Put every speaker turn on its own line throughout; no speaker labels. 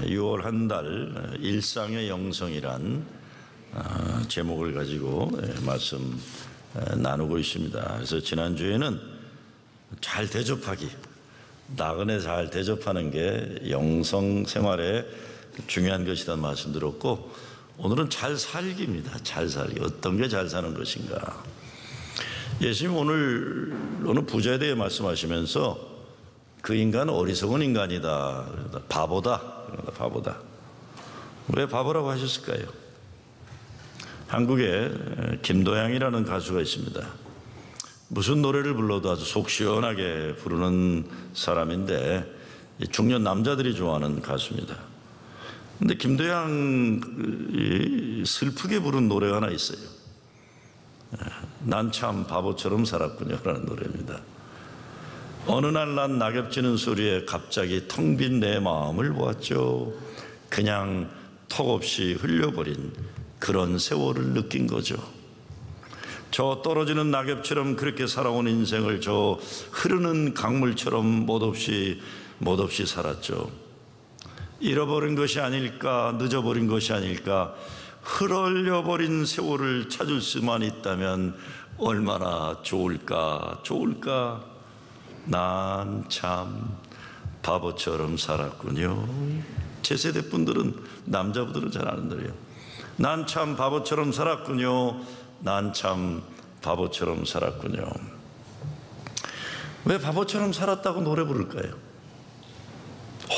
6월 한 달 일상의 영성이란 제목을 가지고 말씀 나누고 있습니다. 그래서 지난주에는 잘 대접하기, 나그네 잘 대접하는 게 영성 생활에 중요한 것이다 말씀 들었고, 오늘은 잘 살기입니다. 잘 살기. 어떤 게 잘 사는 것인가. 예수님 오늘 어느 부자에 대해 말씀하시면서 그 인간은 어리석은 인간이다, 바보다. 왜 바보라고 하셨을까요? 한국에 김도양이라는 가수가 있습니다. 무슨 노래를 불러도 아주 속 시원하게 부르는 사람인데 중년 남자들이 좋아하는 가수입니다. 근데 김도양이 슬프게 부른 노래가 하나 있어요. 난 참 바보처럼 살았군요 라는 노래입니다. 어느 날 난 낙엽지는 소리에 갑자기 텅 빈 내 마음을 보았죠. 그냥 턱없이 흘려버린 그런 세월을 느낀 거죠. 저 떨어지는 낙엽처럼 그렇게 살아온 인생을 저 흐르는 강물처럼 못없이 살았죠. 잃어버린 것이 아닐까, 늦어버린 것이 아닐까, 흘러버린 세월을 찾을 수만 있다면 얼마나 좋을까. 난 참 바보처럼 살았군요. 제 세대 분들은, 남자분들은 잘 아는 노래예요. 난 참 바보처럼 살았군요. 난 참 바보처럼 살았군요. 왜 바보처럼 살았다고 노래 부를까요?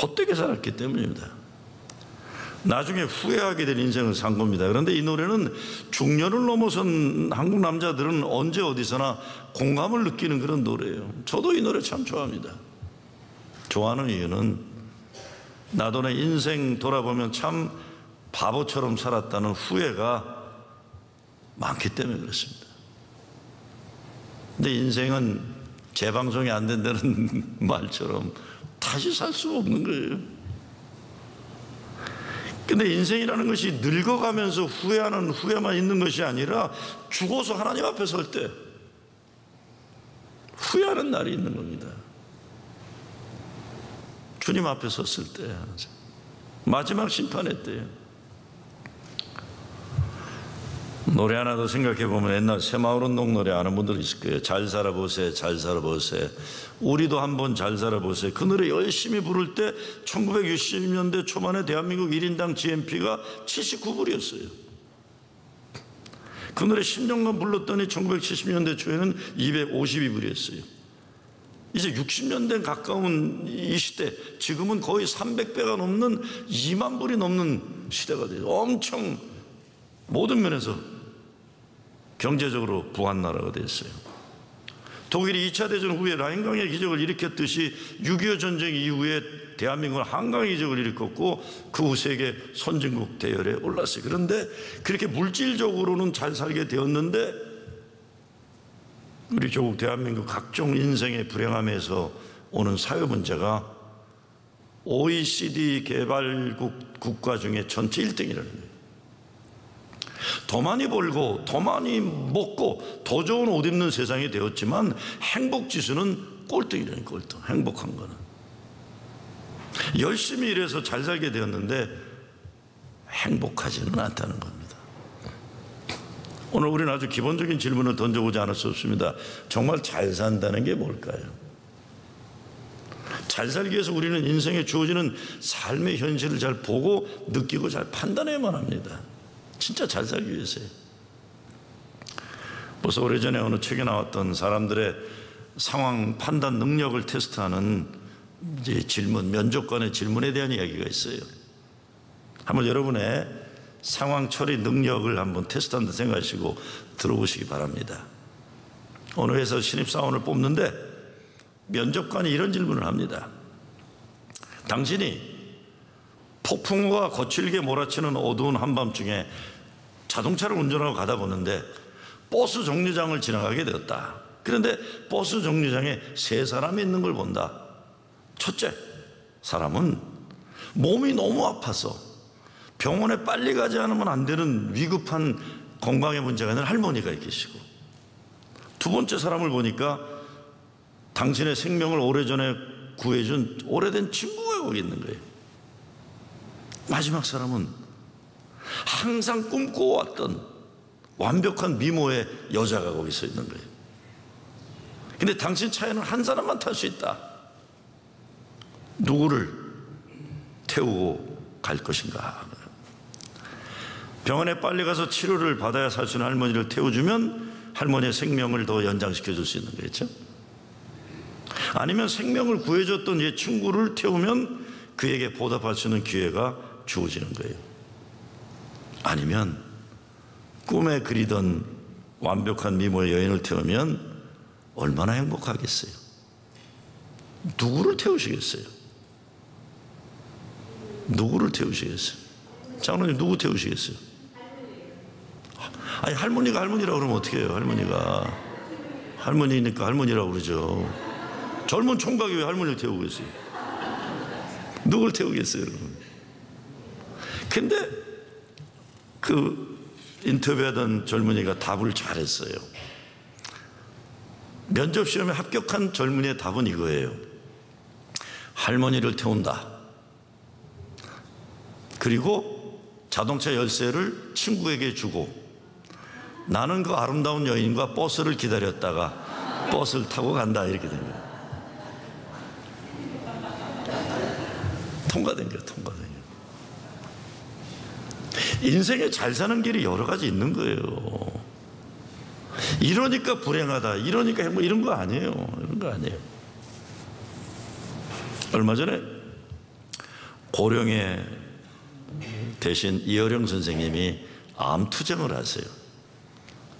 헛되게 살았기 때문입니다. 나중에 후회하게 된 인생을 산 겁니다. 그런데 이 노래는 중년을 넘어선 한국 남자들은 언제 어디서나 공감을 느끼는 그런 노래예요. 저도 이 노래 참 좋아합니다. 좋아하는 이유는 나도 내 인생 돌아보면 참 바보처럼 살았다는 후회가 많기 때문에 그렇습니다. 근데 인생은 재방송이 안 된다는 말처럼 다시 살 수가 없는 거예요. 근데 인생이라는 것이 늙어가면서 후회하는 후회만 있는 것이 아니라 죽어서 하나님 앞에 설 때 후회하는 날이 있는 겁니다. 주님 앞에 섰을 때, 마지막 심판의 때. 노래 하나 더 생각해 보면 옛날 새마을운동 노래 아는 분들 있을 거예요. 잘 살아보세, 잘 살아보세. 우리도 한번 잘 살아보세. 그 노래 열심히 부를 때 1960년대 초반에 대한민국 1인당 GNP가 79불이었어요. 그 노래 10년간 불렀더니 1970년대 초에는 252불이었어요. 이제 60년대 가까운 이 시대, 지금은 거의 300배가 넘는 2만 불이 넘는 시대가 돼요. 엄청 모든 면에서 경제적으로 부한 나라가 됐어요. 독일이 2차 대전 후에 라인강의 기적을 일으켰듯이 6.25 전쟁 이후에 대한민국은 한강의 기적을 일으켰고 그 후 세계 선진국 대열에 올랐어요. 그런데 그렇게 물질적으로는 잘 살게 되었는데 우리 조국 대한민국 각종 인생의 불행함에서 오는 사회 문제가 OECD 개발국 국가 중에 전체 1등이라는 거예요. 더 많이 벌고 더 많이 먹고 더 좋은 옷 입는 세상이 되었지만 행복지수는 꼴등이라는 꼴등. 행복한 거는 열심히 일해서 잘 살게 되었는데 행복하지는 않다는 겁니다. 오늘 우리는 아주 기본적인 질문을 던져보지 않을 수 없습니다. 정말 잘 산다는 게 뭘까요? 잘 살기 위해서 우리는 인생에 주어지는 삶의 현실을 잘 보고 느끼고 잘 판단해야만 합니다. 진짜 잘 살기 위해서요. 벌써 오래전에 어느 책에 나왔던 사람들의 상황 판단 능력을 테스트하는 이제 질문, 면접관의 질문에 대한 이야기가 있어요. 한번 여러분의 상황 처리 능력을 한번 테스트한다 생각하시고 들어보시기 바랍니다. 어느 회사 신입사원을 뽑는데 면접관이 이런 질문을 합니다. 당신이 폭풍우가 거칠게 몰아치는 어두운 한밤중에 자동차를 운전하고 가다 보는데 버스 정류장을 지나가게 되었다. 그런데 버스 정류장에 세 사람이 있는 걸 본다. 첫째 사람은 몸이 너무 아파서 병원에 빨리 가지 않으면 안 되는 위급한 건강의 문제가 있는 할머니가 계시고, 두 번째 사람을 보니까 당신의 생명을 오래전에 구해준 오래된 친구가 거기 있는 거예요. 마지막 사람은 항상 꿈꿔왔던 완벽한 미모의 여자가 거기 서 있는 거예요. 근데 당신 차에는 한 사람만 탈 수 있다. 누구를 태우고 갈 것인가? 병원에 빨리 가서 치료를 받아야 살 수 있는 할머니를 태워주면 할머니의 생명을 더 연장시켜 줄 수 있는 거겠죠. 아니면 생명을 구해줬던 이 친구를 태우면 그에게 보답할 수 있는 기회가 주어지는 거예요. 아니면 꿈에 그리던 완벽한 미모의 여인을 태우면 얼마나 행복하겠어요. 누구를 태우시겠어요? 누구를 태우시겠어요? 장로님 누구 태우시겠어요? 아니 할머니가 할머니라고 그러면 어떻게 해요? 할머니니까 할머니라고 그러죠. 젊은 총각이 왜 할머니를 태우겠어요? 누굴 태우겠어요 여러분? 근데 그 인터뷰하던 젊은이가 답을 잘했어요. 면접시험에 합격한 젊은이의 답은 이거예요. 할머니를 태운다. 그리고 자동차 열쇠를 친구에게 주고 나는 그 아름다운 여인과 버스를 기다렸다가 버스를 타고 간다. 이렇게 된 거예요. 통과된 거예요. 통과된 거예요. 인생에 잘 사는 길이 여러 가지 있는 거예요. 이러니까 불행하다, 이러니까 행복, 이런 거 아니에요. 이런 거 아니에요. 얼마 전에 고령의 대신 이어령 선생님이 암 투쟁을 하세요.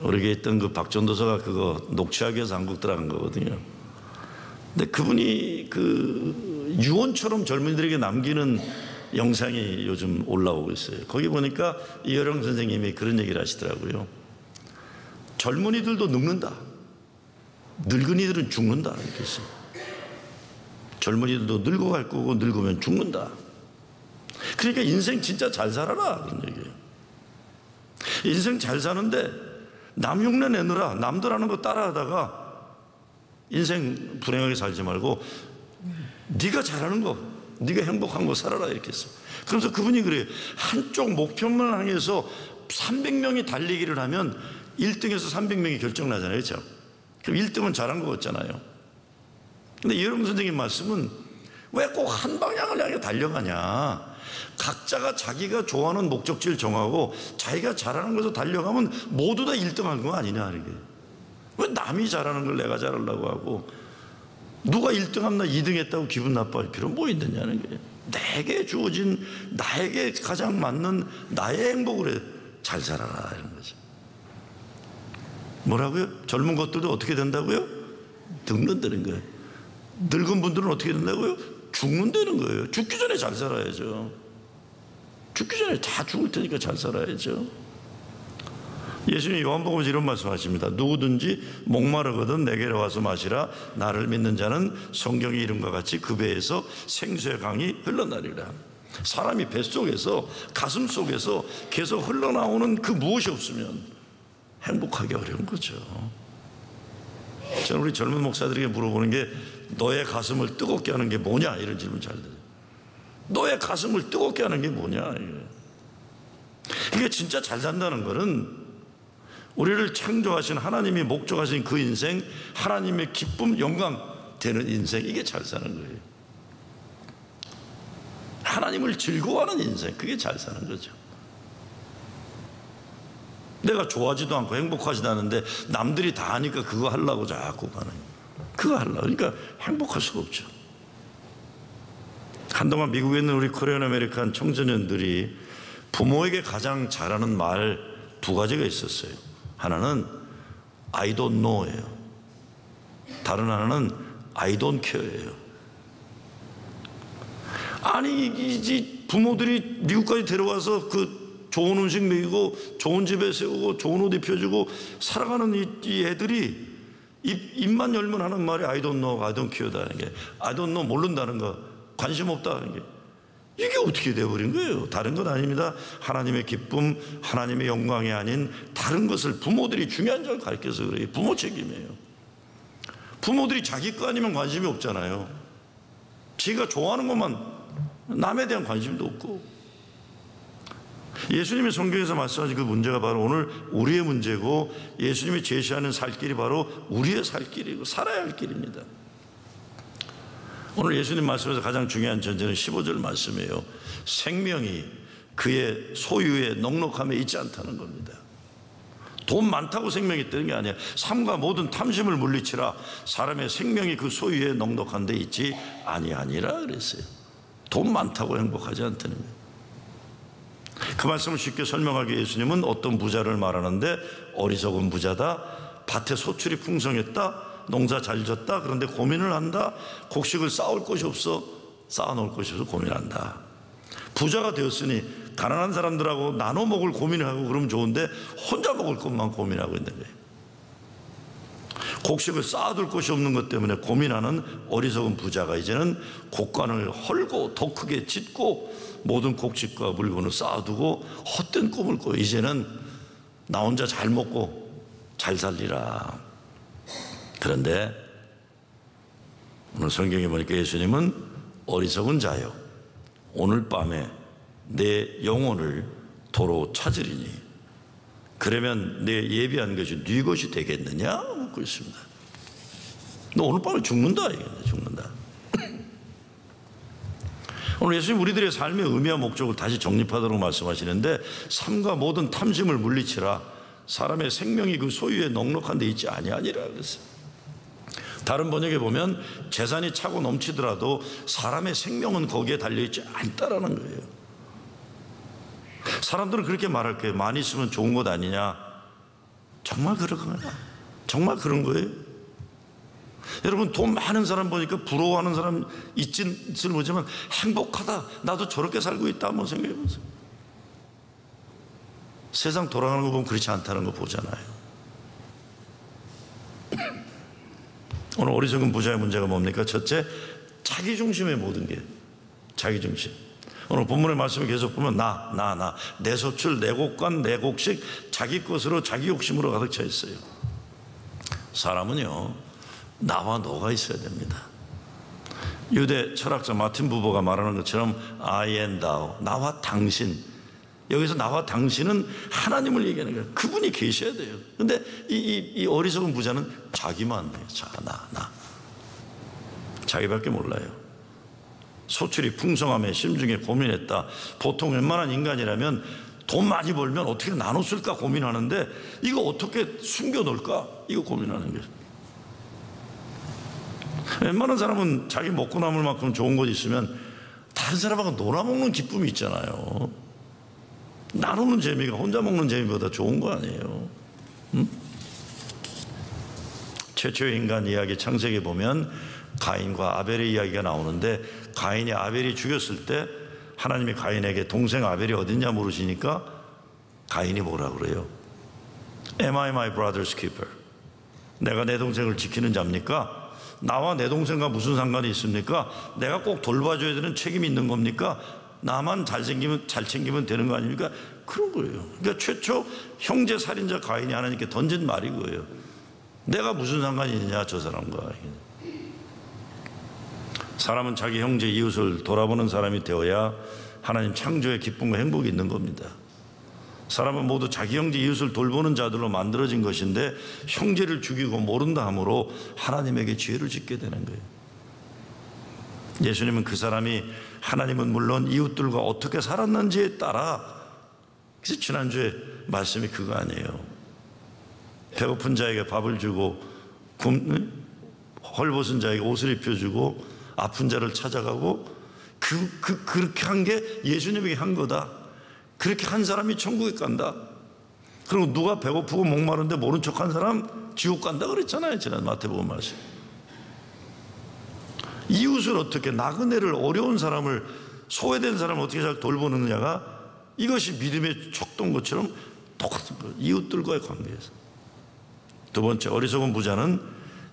우리에게 있던 그 박전도서가 그거 녹취하기 위해서 한국 들어간 거거든요. 근데 그분이 그 유언처럼 젊은이들에게 남기는 영상이 요즘 올라오고 있어요. 거기 보니까 이어령 선생님이 그런 얘기를 하시더라고요. 젊은이들도 늙는다. 늙은이들은 죽는다. 이렇게 했어요. 젊은이들도 늙어갈 거고 늙으면 죽는다. 그러니까 인생 진짜 잘 살아라 그런 얘기예요. 인생 잘 사는데 남 흉내 내느라 남들 하는 거 따라하다가 인생 불행하게 살지 말고 네가 잘하는 거, 네가 행복한 거 살아라 이렇게 했어. 그래서 그분이 그래요. 한쪽 목표만 향해서 300명이 달리기를 하면 1등에서 300명이 결정나잖아요. 그렇죠? 그럼 1등은 잘한 거 같잖아요. 근데 이런 선생님 말씀은 왜 꼭 한 방향을 향해 달려가냐. 각자가 자기가 좋아하는 목적지를 정하고 자기가 잘하는 것을 달려가면 모두 다 1등한 거 아니냐. 이게. 왜 남이 잘하는 걸 내가 잘하려고 하고 누가 1등하면 나 2등 했다고 기분 나빠할 필요는 뭐 있느냐는 게. 내게 주어진 나에게 가장 맞는 나의 행복을 해. 잘 살아라 이런 거죠. 뭐라고요? 젊은 것들도 어떻게 된다고요? 늙는다는 거예요. 늙은 분들은 어떻게 된다고요? 죽는다는 거예요. 죽기 전에 잘 살아야죠. 죽기 전에 다 죽을 테니까 잘 살아야죠. 예수님이 요한복음에서 이런 말씀하십니다. 누구든지 목마르거든 내게로 와서 마시라. 나를 믿는 자는 성경의 이름과 같이 그 배에서 생수의 강이 흘러나리라. 사람이 뱃속에서 가슴 속에서 계속 흘러나오는 그 무엇이 없으면 행복하기 어려운 거죠. 저는 우리 젊은 목사들에게 물어보는 게 너의 가슴을 뜨겁게 하는 게 뭐냐 이런 질문 잘 들어요. 너의 가슴을 뜨겁게 하는 게 뭐냐. 이게 진짜 잘 산다는 거는 우리를 창조하신 하나님이 목적하신 그 인생, 하나님의 기쁨, 영광 되는 인생, 이게 잘 사는 거예요. 하나님을 즐거워하는 인생, 그게 잘 사는 거죠. 내가 좋아하지도 않고 행복하지도 않은데 남들이 다 하니까 그거 하려고 자꾸 가는 거예요. 그거 하려고. 그러니까 행복할 수가 없죠. 한동안 미국에 있는 우리 코리안 아메리칸 청소년들이 부모에게 가장 잘하는 말 두 가지가 있었어요. 하나는 I don't know예요. 다른 하나는 I don't care예요. 아니 이 부모들이 미국까지 데려와서 그 좋은 음식 먹이고 좋은 집에 세우고 좋은 옷 입혀주고 살아가는 이 애들이 입만 열면 하는 말이 I don't know, I don't care다는 게, I don't know 모른다는 거, 관심 없다는 게, 이게 어떻게 돼버린 거예요? 다른 건 아닙니다. 하나님의 기쁨, 하나님의 영광이 아닌 다른 것을 부모들이 중요한 줄 가르쳐서 그래요. 부모 책임이에요. 부모들이 자기 거 아니면 관심이 없잖아요. 지가 좋아하는 것만, 남에 대한 관심도 없고. 예수님이 성경에서 말씀하신 그 문제가 바로 오늘 우리의 문제고, 예수님이 제시하는 살 길이 바로 우리의 살 길이고 살아야 할 길입니다. 오늘 예수님 말씀에서 가장 중요한 전제는 15절 말씀이에요. 생명이 그의 소유의 넉넉함에 있지 않다는 겁니다. 돈 많다고 생명이 있다는 게 아니에요. 삶과 모든 탐심을 물리치라. 사람의 생명이 그 소유의 넉넉한 데 있지 아니하니라 그랬어요. 돈 많다고 행복하지 않다는 거예요. 그 말씀을 쉽게 설명하기 위해 예수님은 어떤 부자를 말하는데, 어리석은 부자다, 밭에 소출이 풍성했다, 농사 잘 졌다, 그런데 고민을 한다. 곡식을 쌓을 곳이 없어, 쌓아놓을 곳이 없어 고민한다. 부자가 되었으니 가난한 사람들하고 나눠 먹을 고민을 하고 그러면 좋은데 혼자 먹을 것만 고민하고 있는 거예요. 곡식을 쌓아둘 곳이 없는 것 때문에 고민하는 어리석은 부자가 이제는 곡간을 헐고 더 크게 짓고 모든 곡식과 물건을 쌓아두고 헛된 꿈을 꿔요. 이제는 나 혼자 잘 먹고 잘 살리라. 그런데 오늘 성경에 보니까 예수님은 어리석은 자여, 오늘 밤에 내 영혼을 도로 찾으리니 그러면 내 예비한 것이 네 것이 되겠느냐 묻고 있습니다. 너 오늘 밤에 죽는다, 이겠네. 죽는다. 오늘 예수님 우리들의 삶의 의미와 목적을 다시 정립하도록 말씀하시는데, 삶과 모든 탐심을 물리치라. 사람의 생명이 그 소유에 넉넉한 데 있지 아니하니라 그랬어요. 다른 번역에 보면 재산이 차고 넘치더라도 사람의 생명은 거기에 달려있지 않다라는 거예요. 사람들은 그렇게 말할 거예요. 많이 있으면 좋은 것 아니냐. 정말 그런가요? 정말 그런 거예요? 여러분, 돈 많은 사람 보니까 부러워하는 사람 있지는 모르지만 행복하다, 나도 저렇게 살고 있다 한번 생각해 보세요. 세상 돌아가는 거 보면 그렇지 않다는 거 보잖아요. 오늘 어리석은 부자의 문제가 뭡니까? 첫째, 자기중심의 모든 게 자기중심. 오늘 본문의 말씀을 계속 보면 내 소출, 내 곡간, 내 곡식, 자기 것으로 자기 욕심으로 가득 차 있어요. 사람은요, 나와 너가 있어야 됩니다. 유대 철학자 마틴 부버가 말하는 것처럼 I and thou, 나와 당신. 여기서 나와 당신은 하나님을 얘기하는 거예요. 그분이 계셔야 돼요. 그런데 이 어리석은 부자는 자기만 해요. 나 자기밖에 몰라요. 소출이 풍성함에 심중에 고민했다. 보통 웬만한 인간이라면 돈 많이 벌면 어떻게 나눴을까 고민하는데, 이거 어떻게 숨겨놓을까 이거 고민하는 거예요. 웬만한 사람은 자기 먹고 남을 만큼 좋은 것 있으면 다른 사람하고 놀아먹는 기쁨이 있잖아요. 나누는 재미가 혼자 먹는 재미보다 좋은 거 아니에요. 최초의 인간 이야기 창세기에 보면 가인과 아벨의 이야기가 나오는데, 가인이 아벨이 죽였을 때 하나님이 가인에게 동생 아벨이 어딨냐 물으시니까 가인이 뭐라 그래요? Am I my brother's keeper? 내가 내 동생을 지키는 자입니까? 나와 내 동생과 무슨 상관이 있습니까? 내가 꼭 돌봐줘야 되는 책임이 있는 겁니까? 나만 잘 챙기면 되는 거 아닙니까? 그런 거예요. 그러니까 최초 형제 살인자 가인이 하나님께 던진 말이 그거예요. 내가 무슨 상관이 있냐 저 사람과. 사람은 자기 형제 이웃을 돌아보는 사람이 되어야 하나님 창조의 기쁨과 행복이 있는 겁니다. 사람은 모두 자기 형제 이웃을 돌보는 자들로 만들어진 것인데, 형제를 죽이고 모른다 함으로 하나님에게 죄를 짓게 되는 거예요. 예수님은 그 사람이 하나님은 물론 이웃들과 어떻게 살았는지에 따라, 그래서 지난주에 말씀이 그거 아니에요. 배고픈 자에게 밥을 주고 헐벗은 자에게 옷을 입혀주고 아픈 자를 찾아가고, 그렇게 한 게 예수님에게 한 거다. 그렇게 한 사람이 천국에 간다. 그리고 누가 배고프고 목마른데 모른 척한 사람 지옥 간다 그랬잖아요. 지난 마태복음 말씀. 이웃을 어떻게, 나그네를, 어려운 사람을, 소외된 사람을 어떻게 잘 돌보느냐가, 이것이 믿음의 척도인 것처럼 똑같은 거예요. 이웃들과의 관계에서. 두 번째, 어리석은 부자는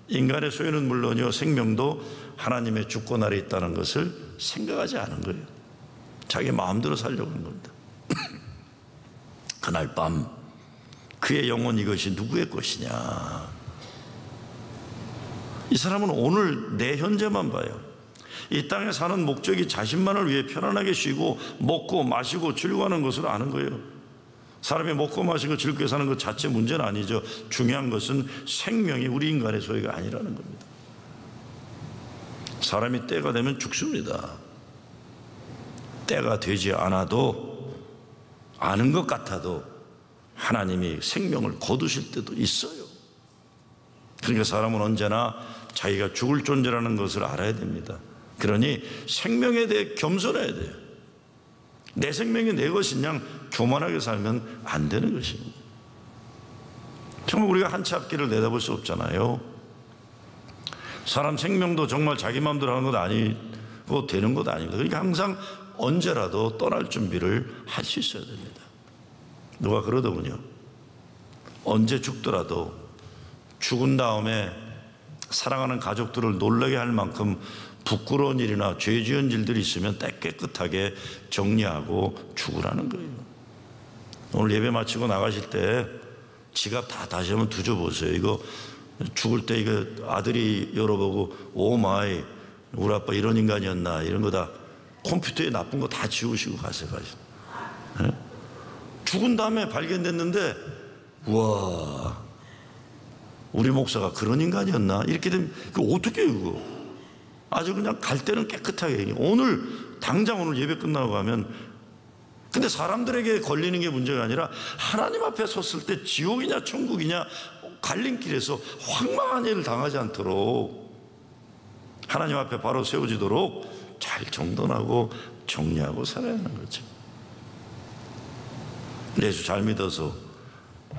인간의 소유는 물론이요 생명도 하나님의 주권 아래 있다는 것을 생각하지 않은 거예요. 자기 마음대로 살려고 하는 겁니다. 그날 밤 그의 영혼, 이것이 누구의 것이냐. 이 사람은 오늘 내 현재만 봐요. 이 땅에 사는 목적이 자신만을 위해 편안하게 쉬고 먹고 마시고 즐거워하는 것으로 아는 거예요. 사람이 먹고 마시고 즐겁게 사는 것 자체 문제는 아니죠. 중요한 것은 생명이 우리 인간의 소유가 아니라는 겁니다. 사람이 때가 되면 죽습니다. 때가 되지 않아도, 아는 것 같아도 하나님이 생명을 거두실 때도 있어요. 그러니까 사람은 언제나 자기가 죽을 존재라는 것을 알아야 됩니다. 그러니 생명에 대해 겸손해야 돼요. 내 생명이 내 것인 양 교만하게 살면 안 되는 것입니다. 정말 우리가 한 채 앞길을 내다볼 수 없잖아요. 사람 생명도 정말 자기 마음대로 하는 것 아니고 되는 것 아닙니다. 그러니까 항상 언제라도 떠날 준비를 할 수 있어야 됩니다. 누가 그러더군요. 언제 죽더라도 죽은 다음에 사랑하는 가족들을 놀라게 할 만큼 부끄러운 일이나 죄 지은 일들이 있으면 깨끗하게 정리하고 죽으라는 거예요. 오늘 예배 마치고 나가실 때 지갑 다 다시 한번 뒤져보세요. 이거 죽을 때 이거 아들이 열어보고 오 마이 우리 아빠 이런 인간이었나 이런 거 다 컴퓨터에 나쁜 거 다 지우시고 가세요. 네? 죽은 다음에 발견됐는데 우와 우리 목사가 그런 인간이었나 이렇게 되면 그거 어떻게 해요 그거. 아주 그냥 갈 때는 깨끗하게 오늘 당장 오늘 예배 끝나고 가면. 근데 사람들에게 걸리는 게 문제가 아니라 하나님 앞에 섰을 때 지옥이냐 천국이냐 갈림길에서 황망한 일을 당하지 않도록 하나님 앞에 바로 세워지도록 잘 정돈하고 정리하고 살아야 하는 거죠. 예수 잘 믿어서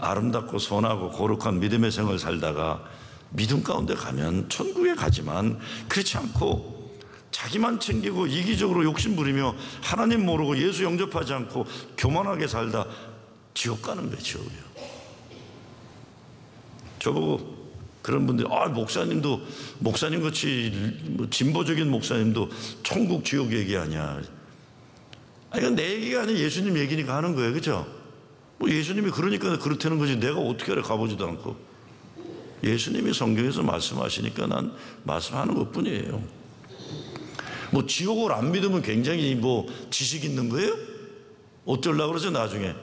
아름답고 선하고 거룩한 믿음의 생을 살다가 믿음 가운데 가면 천국에 가지만 그렇지 않고 자기만 챙기고 이기적으로 욕심 부리며 하나님 모르고 예수 영접하지 않고 교만하게 살다 지옥 가는 거예요. 지옥이요. 저보고 그런 분들이 목사님도 목사님같이 뭐 진보적인 목사님도 천국 지옥 얘기하냐. 이건 내 얘기가 아니라 예수님 얘기니까 하는 거예요. 그렇죠? 뭐 예수님이 그러니까 그렇다는 거지 내가 어떻게 하려 가보지도 않고 예수님이 성경에서 말씀하시니까 난 말씀하는 것뿐이에요. 뭐 지옥을 안 믿으면 굉장히 뭐 지식 있는 거예요? 어쩌려고 그러죠 나중에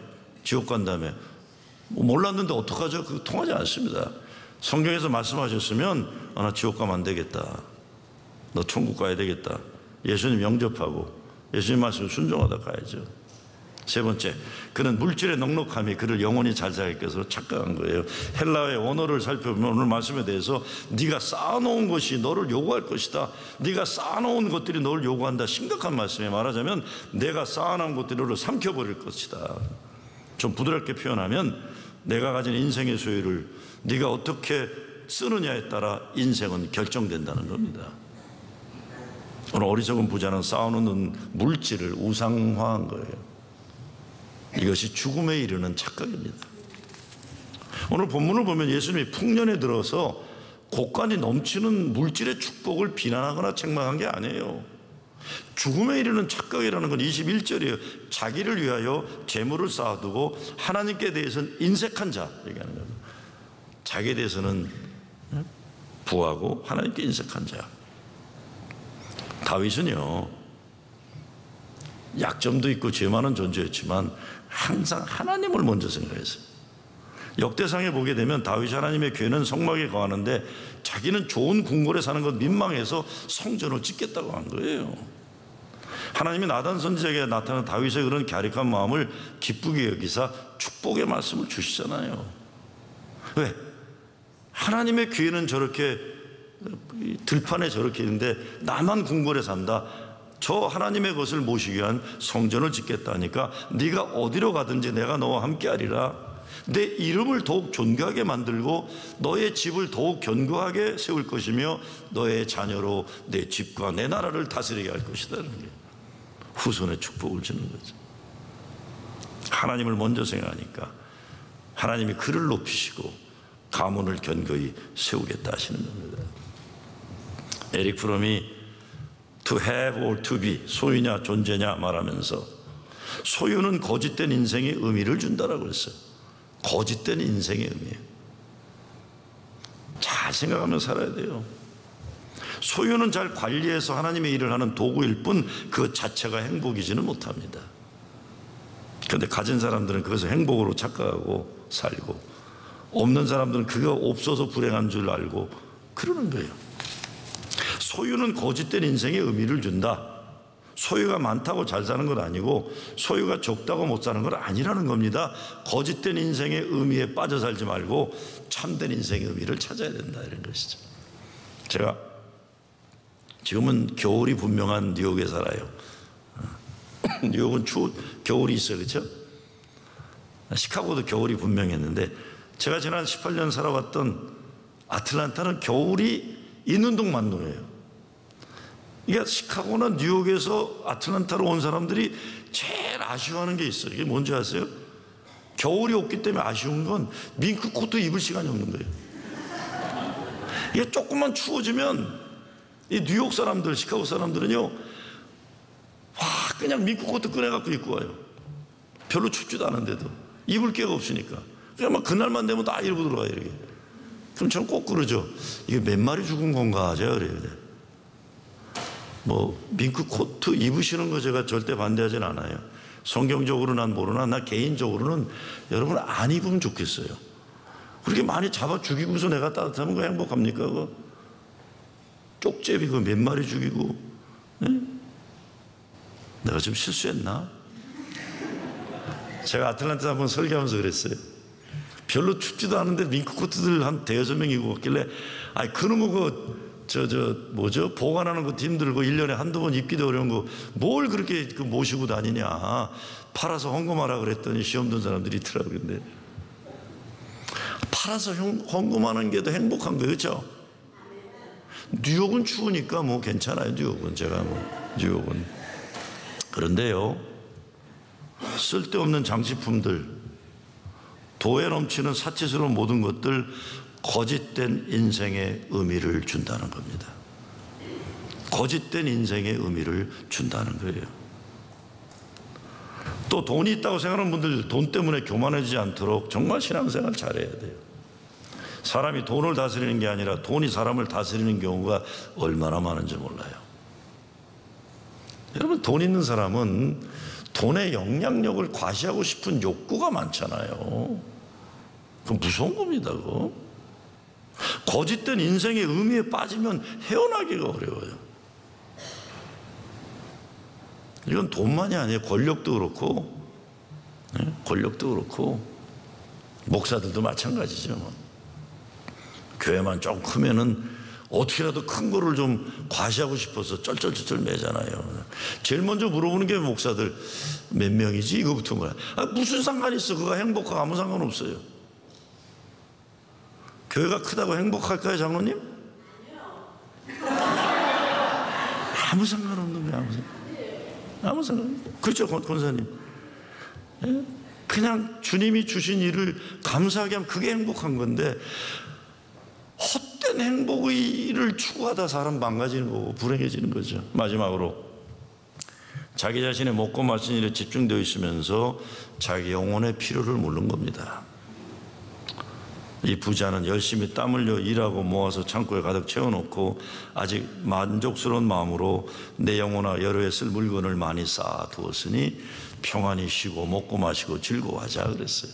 지옥 간 다음에 뭐 몰랐는데 어떡하죠? 그거 통하지 않습니다. 성경에서 말씀하셨으면 나 지옥 가면 안 되겠다, 너 천국 가야 되겠다, 예수님 영접하고 예수님 말씀을 순종하다 가야죠. 세 번째, 그는 물질의 넉넉함이 그를 영원히 잘 살게 해서 착각한 거예요. 헬라어의 원어를 살펴보면 오늘 말씀에 대해서 네가 쌓아놓은 것이 너를 요구할 것이다, 네가 쌓아놓은 것들이 너를 요구한다. 심각한 말씀에 말하자면 내가 쌓아놓은 것들이 너를 삼켜버릴 것이다. 좀 부드럽게 표현하면 내가 가진 인생의 소유를 네가 어떻게 쓰느냐에 따라 인생은 결정된다는 겁니다. 오늘 어리석은 부자는 쌓아놓는 물질을 우상화한 거예요. 이것이 죽음에 이르는 착각입니다. 오늘 본문을 보면 예수님이 풍년에 들어서 곳간이 넘치는 물질의 축복을 비난하거나 책망한 게 아니에요. 죽음에 이르는 착각이라는 건 21절이에요. 자기를 위하여 재물을 쌓아두고 하나님께 대해서는 인색한 자 얘기하는 겁니다. 자기에 대해서는 부하고 하나님께 인색한 자. 다윗은요 약점도 있고 죄 많은 존재였지만 항상 하나님을 먼저 생각했어요. 역대상에 보게 되면 다윗이 하나님의 괴는 성막에 거하는데 자기는 좋은 궁궐에 사는 것 민망해서 성전을 짓겠다고 한 거예요. 하나님이 나단 선지자에게 나타난 다윗의 그런 갸륵한 마음을 기쁘게 여기사 축복의 말씀을 주시잖아요. 왜? 하나님의 괴는 저렇게 들판에 저렇게 있는데 나만 궁궐에 산다. 저 하나님의 것을 모시기 위한 성전을 짓겠다니까 네가 어디로 가든지 내가 너와 함께하리라. 내 이름을 더욱 존귀하게 만들고 너의 집을 더욱 견고하게 세울 것이며 너의 자녀로 내 집과 내 나라를 다스리게 할 것이다. 후손의 축복을 주는 거죠. 하나님을 먼저 생각하니까 하나님이 그를 높이시고 가문을 견고히 세우겠다 하시는 겁니다. 에릭 프롬이 to have or to be, 소유냐 존재냐 말하면서 소유는 거짓된 인생의 의미를 준다라고 했어요. 거짓된 인생의 의미예요. 잘 생각하며 살아야 돼요. 소유는 잘 관리해서 하나님의 일을 하는 도구일 뿐 그 자체가 행복이지는 못합니다. 그런데 가진 사람들은 그것을 행복으로 착각하고 살고, 없는 사람들은 그거 없어서 불행한 줄 알고 그러는 거예요. 소유는 거짓된 인생에 의미를 준다. 소유가 많다고 잘 사는 건 아니고 소유가 적다고 못 사는 건 아니라는 겁니다. 거짓된 인생의 의미에 빠져 살지 말고 참된 인생의 의미를 찾아야 된다, 이런 것이죠. 제가 지금은 겨울이 분명한 뉴욕에 살아요. 뉴욕은 겨울이 있어요, 그렇죠? 시카고도 겨울이 분명했는데 제가 지난 18년 살아왔던 아틀란타는 겨울이 있는 동만 노래요. 그러니까 시카고나 뉴욕에서 아틀란타로 온 사람들이 제일 아쉬워하는 게 있어요. 이게 뭔지 아세요? 겨울이 없기 때문에 아쉬운 건 밍크 코트 입을 시간이 없는 거예요. 이게 조금만 추워지면 이 뉴욕 사람들, 시카고 사람들은요, 와, 그냥 밍크 코트 꺼내갖고 입고 와요. 별로 춥지도 않은데도 입을 게가 없으니까. 그냥 막 그날만 되면 다 이러고 들어가요, 이렇게. 그럼 저는 꼭 그러죠. 이게 몇 마리 죽은 건가 제가 그래요. 뭐 밍크 코트 입으시는 거 제가 절대 반대하진 않아요. 성경적으로 난 모르나 나 개인적으로는 여러분 안 입으면 좋겠어요. 그렇게 많이 잡아 죽이고서 내가 따뜻하면 그거 행복합니까? 그거 쪽제비 그 몇 마리 죽이고, 네? 내가 좀 실수했나? 제가 아틀란타 한번 설교하면서 그랬어요. 별로 춥지도 않은데 밍크 코트들 한 대여섯 명 입고 왔길래, 아이 그놈의 뭐죠? 보관하는 것도 힘들고 1년에 한두 번 입기도 어려운 거 뭘 그렇게 모시고 다니냐. 팔아서 헌금하라 그랬더니 시험 든 사람들이 있더라고요. 근데 팔아서 헌금하는 게 더 행복한 거예요, 그렇죠? 뉴욕은 추우니까 뭐 괜찮아요. 뉴욕은 제가 뉴욕은. 그런데요, 쓸데없는 장식품들, 도에 넘치는 사치스러운 모든 것들, 거짓된 인생의 의미를 준다는 겁니다. 거짓된 인생의 의미를 준다는 거예요. 또 돈이 있다고 생각하는 분들, 돈 때문에 교만해지지 않도록 정말 신앙생활 잘해야 돼요. 사람이 돈을 다스리는 게 아니라 돈이 사람을 다스리는 경우가 얼마나 많은지 몰라요. 여러분, 돈 있는 사람은 돈의 영향력을 과시하고 싶은 욕구가 많잖아요. 그건 무서운 겁니다, 그거. 거짓된 인생의 의미에 빠지면 헤어나기가 어려워요. 이건 돈만이 아니에요. 권력도 그렇고, 네? 권력도 그렇고, 목사들도 마찬가지죠. 교회만 좀 크면은 어떻게라도 큰 거를 좀 과시하고 싶어서 쩔쩔쩔쩔 매잖아요. 제일 먼저 물어보는 게 목사들 몇 명이지? 이거부터 뭐야? 무슨 상관이 있어? 그거 행복하고 아무 상관없어요. 교회가 크다고 행복할까요, 장로님? 아무 상관없는 거예요. 아무 상관. 그렇죠, 권사님. 예? 그냥 주님이 주신 일을 감사하게 하면 그게 행복한 건데, 헛된 행복의 일을 추구하다 사람 망가지는 거고 불행해지는 거죠. 마지막으로, 자기 자신의 먹고 마시는 일에 집중되어 있으면서 자기 영혼의 필요를 모르는 겁니다. 이 부자는 열심히 땀 흘려 일하고 모아서 창고에 가득 채워놓고 아직 만족스러운 마음으로 내 영혼아 여러에 쓸 물건을 많이 쌓아두었으니 평안히 쉬고 먹고 마시고 즐거워하자 그랬어요.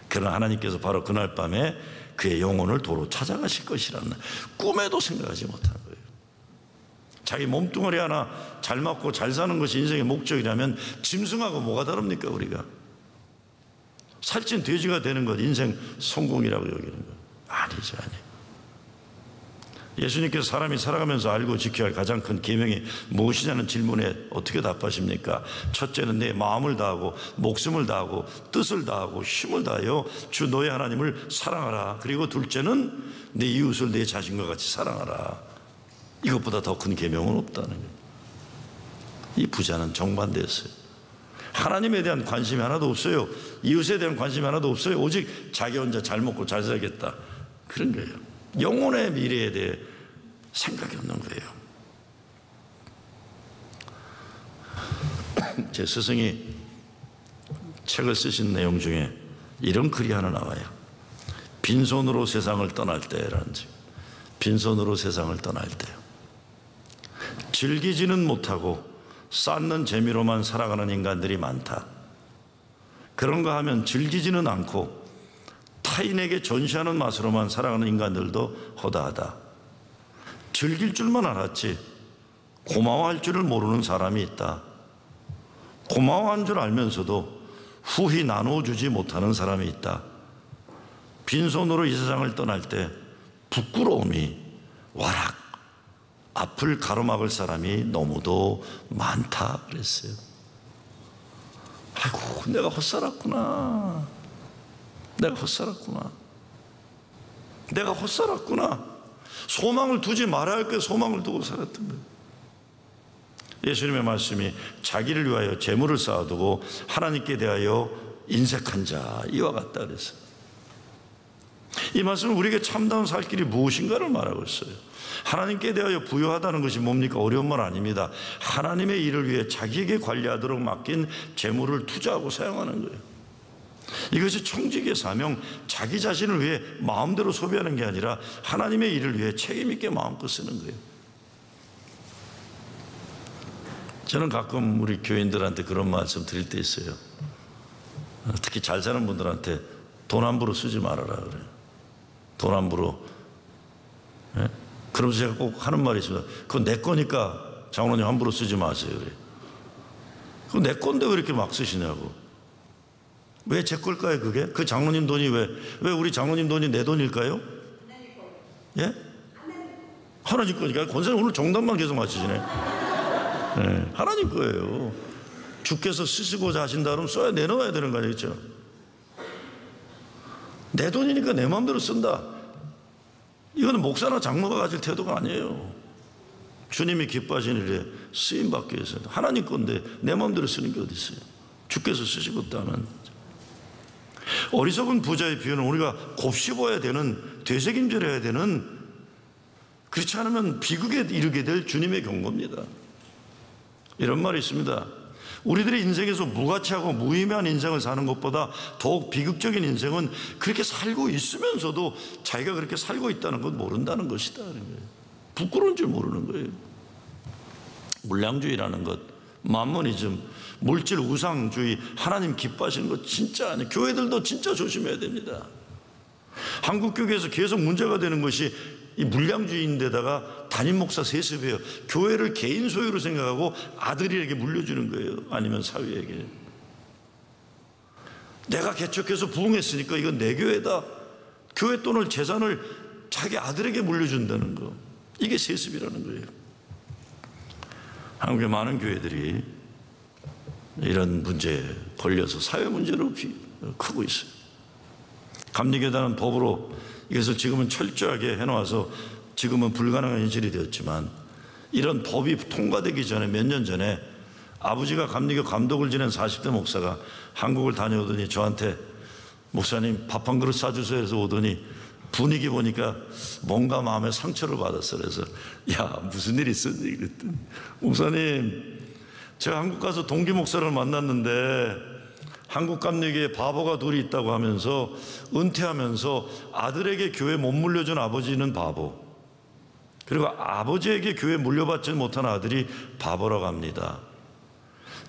그러나 하나님께서 바로 그날 밤에 그의 영혼을 도로 찾아가실 것이라는 꿈에도 생각하지 못한 거예요. 자기 몸뚱아리 하나 잘 먹고 잘 사는 것이 인생의 목적이라면 짐승하고 뭐가 다릅니까? 우리가 살찐 돼지가 되는 것 인생 성공이라고 여기는 것 아니죠. 예수님께서 사람이 살아가면서 알고 지켜야 할 가장 큰 계명이 무엇이냐는 질문에 어떻게 답하십니까? 첫째는 내 마음을 다하고 목숨을 다하고 뜻을 다하고 힘을 다하여 주 너의 하나님을 사랑하라. 그리고 둘째는 내 이웃을 내 자신과 같이 사랑하라. 이것보다 더 큰 계명은 없다는 거예요. 이 부자는 정반대였어요. 하나님에 대한 관심이 하나도 없어요. 이웃에 대한 관심이 하나도 없어요. 오직 자기 혼자 잘 먹고 잘 살겠다, 그런 거예요. 영혼의 미래에 대해 생각이 없는 거예요. 제 스승이 책을 쓰신 내용 중에 이런 글이 하나 나와요. 빈손으로 세상을 떠날 때라는 책. 빈손으로 세상을 떠날 때요. 즐기지는 못하고 쌓는 재미로만 살아가는 인간들이 많다. 그런가 하면 즐기지는 않고 타인에게 전시하는 맛으로만 살아가는 인간들도 허다하다. 즐길 줄만 알았지 고마워할 줄을 모르는 사람이 있다. 고마워한 줄 알면서도 후히 나눠주지 못하는 사람이 있다. 빈손으로 이 세상을 떠날 때 부끄러움이 와락 앞을 가로막을 사람이 너무도 많다 그랬어요. 아이고 내가 헛살았구나. 내가 헛살았구나. 내가 헛살았구나. 소망을 두지 말아야 할 게 소망을 두고 살았던 거예요. 예수님의 말씀이 자기를 위하여 재물을 쌓아두고 하나님께 대하여 인색한 자 이와 같다 그랬어요. 이 말씀은 우리에게 참다운 살 길이 무엇인가를 말하고 있어요. 하나님께 대하여 부여하다는 것이 뭡니까? 어려운 말 아닙니다. 하나님의 일을 위해 자기에게 관리하도록 맡긴 재물을 투자하고 사용하는 거예요. 이것이 청지기의 사명, 자기 자신을 위해 마음대로 소비하는 게 아니라 하나님의 일을 위해 책임 있게 마음껏 쓰는 거예요. 저는 가끔 우리 교인들한테 그런 말씀 드릴 때 있어요. 특히 잘 사는 분들한테 돈 함부로 쓰지 말아라 그래요. 돈 함부로. 예? 그러면서 제가 꼭 하는 말이 있습니다. 그건 내 거니까 장로님 함부로 쓰지 마세요 그래요. 그건 내 건데 왜 이렇게 막 쓰시냐고. 왜 제 걸까요 그게? 그 장로님 돈이 왜 우리 장로님 돈이 내 돈일까요? 예? 하나님 거니까. 권사님 오늘 정답만 계속 맞히시네. 네, 하나님 거예요. 주께서 쓰시고자 하신다 그러면 써야 내놓아야 되는 거 아니겠죠? 내 돈이니까 내 마음대로 쓴다. 이거는 목사나 장로가 가질 태도가 아니에요. 주님이 기뻐하시는 일에 쓰임받기 위해서 하나님 건데 내 마음대로 쓰는 게 어디 있어요? 주께서 쓰시고 있다면. 어리석은 부자의 비유는 우리가 곱씹어야 되는, 되새김질해야 되는, 그렇지 않으면 비극에 이르게 될 주님의 경고입니다. 이런 말이 있습니다. 우리들의 인생에서 무가치하고 무의미한 인생을 사는 것보다 더욱 비극적인 인생은 그렇게 살고 있으면서도 자기가 그렇게 살고 있다는 건 모른다는 것이다. 부끄러운 줄 모르는 거예요. 물량주의라는 것, 만모니즘, 물질 우상주의, 하나님 기뻐하시는 것 진짜 아니에요. 교회들도 진짜 조심해야 됩니다. 한국 교회에서 계속 문제가 되는 것이 이 물량주의인데다가 담임 목사 세습이에요. 교회를 개인 소유로 생각하고 아들에게 물려주는 거예요. 아니면 사위에게. 내가 개척해서 부흥했으니까 이건 내 교회다. 교회 돈을, 재산을 자기 아들에게 물려준다는 거. 이게 세습이라는 거예요. 한국의 많은 교회들이 이런 문제에 걸려서 사회 문제로 크고 있어요. 감리교단은 법으로 이것을 지금은 철저하게 해놓아서 지금은 불가능한 현실이 되었지만, 이런 법이 통과되기 전에 몇 년 전에 아버지가 감리교 감독을 지낸 40대 목사가 한국을 다녀오더니 저한테 목사님 밥 한 그릇 사주세요 해서 오더니 분위기 보니까 뭔가 마음에 상처를 받았어. 그래서 야 무슨 일 있었니? 그랬더니 목사님 제가 한국 가서 동기 목사를 만났는데 한국 감리교에 바보가 둘이 있다고 하면서 은퇴하면서 아들에게 교회 못 물려준 아버지는 바보, 그리고 아버지에게 교회 물려받지 못한 아들이 바보라고 합니다.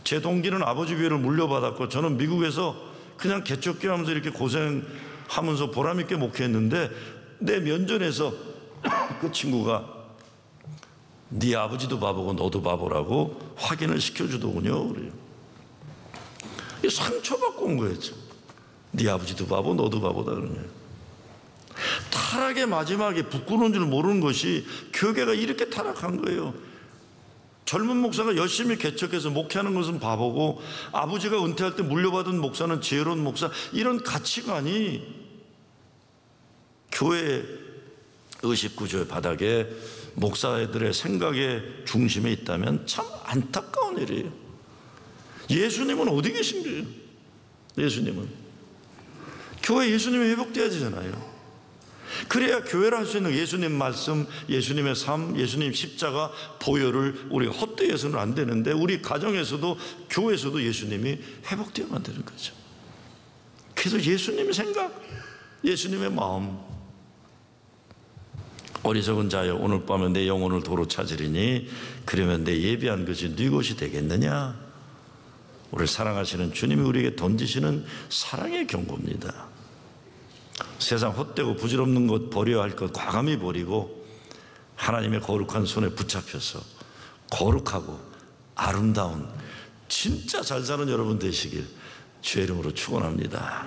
제 동기는 아버지 교회를 물려받았고 저는 미국에서 그냥 개척교 하면서 이렇게 고생하면서 보람있게 목회했는데 내 면전에서 그 친구가 네 아버지도 바보고 너도 바보라고 확인을 시켜주더군요. 그래요. 상처받고 온 거예요. 네 아버지도 바보 너도 바보다 그러냐. 타락의 마지막에 부끄러운 줄 모르는 것이 교회가 이렇게 타락한 거예요. 젊은 목사가 열심히 개척해서 목회하는 것은 바보고 아버지가 은퇴할 때 물려받은 목사는 지혜로운 목사, 이런 가치관이 교회 의식구조의 바닥에 목사들의 생각의 중심에 있다면 참 안타까운 일이에요. 예수님은 어디 계신 거예요? 예수님은 교회 예수님이 회복돼야 되잖아요. 그래야 교회를 할 수 있는 예수님 말씀, 예수님의 삶, 예수님 십자가 보혈을 우리가 헛되어서는 안 되는데 우리 가정에서도 교회에서도 예수님이 회복되어야만 되는 거죠. 그래서 예수님의 생각, 예수님의 마음, 어리석은 자여, 오늘 밤에 내 영혼을 도로 찾으리니 그러면 내 예비한 것이 네 것이 되겠느냐? 우리를 사랑하시는 주님이 우리에게 던지시는 사랑의 경고입니다. 세상 헛되고 부질없는 것, 버려야 할 것 과감히 버리고 하나님의 거룩한 손에 붙잡혀서 거룩하고 아름다운 진짜 잘 사는 여러분 되시길 주의 이름으로 축원합니다.